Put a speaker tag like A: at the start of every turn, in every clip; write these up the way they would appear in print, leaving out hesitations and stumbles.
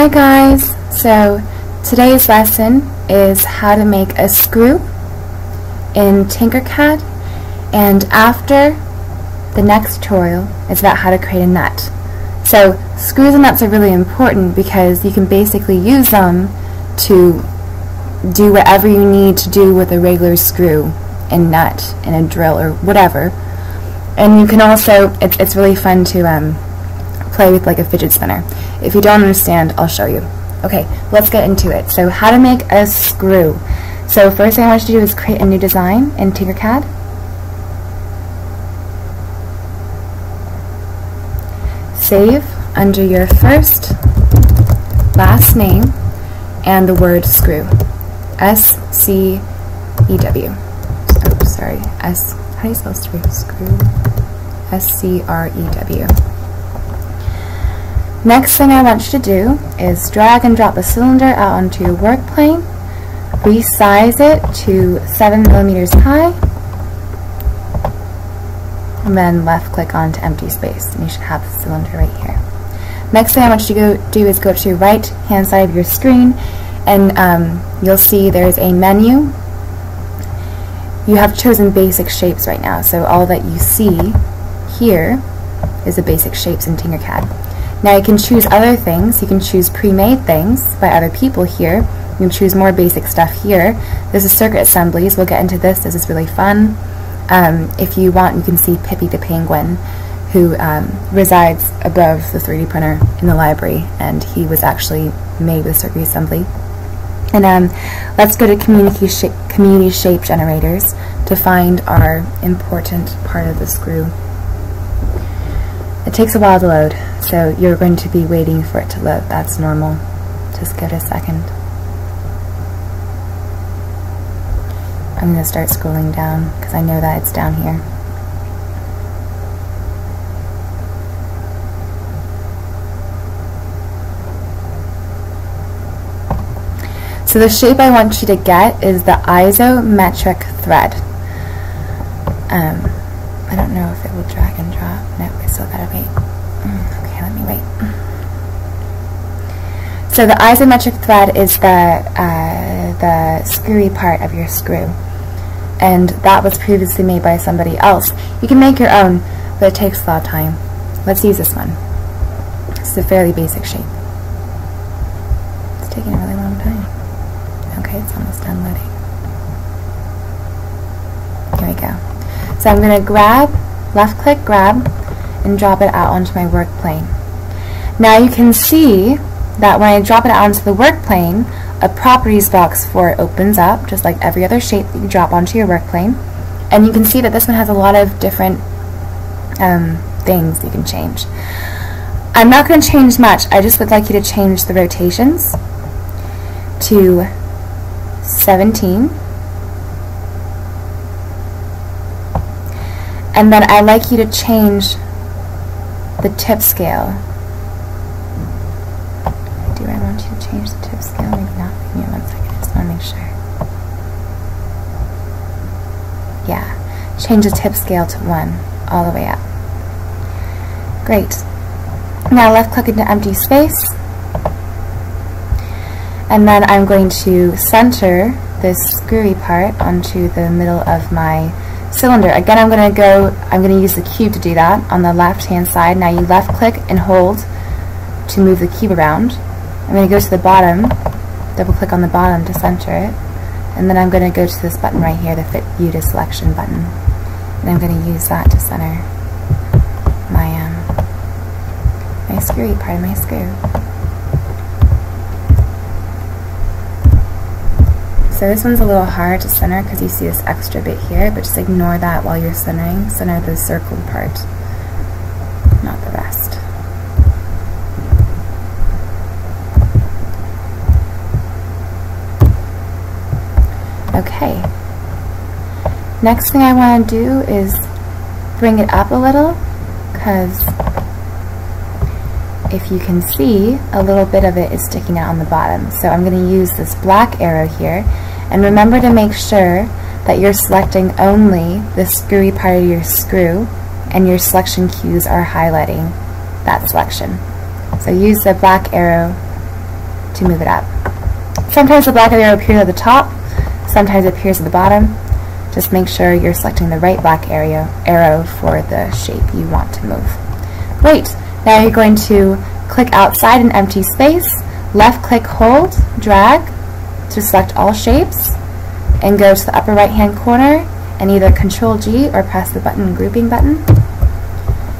A: Hi guys! So today's lesson is how to make a screw in Tinkercad, and after the next tutorial is about how to create a nut. So screws and nuts are really important because you can basically use them to do whatever you need to do with a regular screw and nut and a drill or whatever. And you can also, it's really fun to play with like a fidget spinner. If you don't understand, I'll show you. Okay, let's get into it. So how to make a screw. So first thing I want you to do is create a new design in Tinkercad. Save under your first, last name, and the word screw. S-C-E-W. Oh, sorry. How do you spell screw? Screw. S-C-R-E-W. Next thing I want you to do is drag and drop the cylinder out onto your work plane, resize it to 7 millimeters high, and then left click onto empty space, and you should have the cylinder right here. Next thing I want you to do is go to your right hand side of your screen, and you'll see there's a menu. You have chosen basic shapes right now, so all that you see here is the basic shapes in Tinkercad. Now you can choose other things. You can choose pre-made things by other people here. You can choose more basic stuff here. This is circuit assemblies. We'll get into this. This is really fun. If you want, you can see Pippi the Penguin, who resides above the 3D printer in the library, and he was actually made with circuit assembly. And let's go to community shape generators to find our important part of the screw. It takes a while to load, so you're going to be waiting for it to load. That's normal. Just give it a second. I'm going to start scrolling down because I know that it's down here. So the shape I want you to get is the isometric thread. I don't know if it will drag and drop. No, I still gotta wait. Okay, let me wait. So the isometric thread is the screwy part of your screw, and that was previously made by somebody else. You can make your own, but it takes a lot of time. Let's use this one. This is a fairly basic shape. It's taking a really long time. Okay, it's almost done loading. Here we go. So I'm going to left click grab, and drop it out onto my work plane. Now you can see that when I drop it out onto the work plane, a properties box for it opens up, just like every other shape that you drop onto your work plane. And you can see that this one has a lot of different things you can change. I'm not going to change much. I just would like you to change the rotations to 17. And then I'd like you to change the tip scale. Do I want you to change the tip scale? Maybe not. Give me 1 second. I just want to make sure. Yeah. Change the tip scale to 1 all the way up. Great. Now left click into empty space. And then I'm going to center this screwy part onto the middle of my cylinder. Again, I'm going to use the cube to do that on the left hand side. Now you left click and hold to move the cube around. I'm going to go to the bottom, double click on the bottom to center it, and then I'm going to go to this button right here, the Fit View to Selection button, and I'm going to use that to center my my screwy part of my screw. So this one's a little hard to center because you see this extra bit here, but just ignore that while you're centering. Center the circled part, not the rest. Okay. Next thing I want to do is bring it up a little, because if you can see, a little bit of it is sticking out on the bottom. So I'm going to use this black arrow here, and remember to make sure that you're selecting only the screwy part of your screw, and your selection cues are highlighting that selection. So use the black arrow to move it up. Sometimes the black arrow appears at the top, sometimes it appears at the bottom. Just make sure you're selecting the right black arrow for the shape you want to move. Great! Now you're going to click outside an empty space, left click, hold, drag to select all shapes, and go to the upper right hand corner and either Control G or press the grouping button,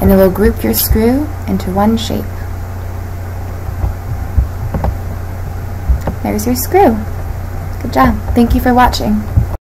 A: and it will group your screw into one shape. There's your screw. Good job. Thank you for watching.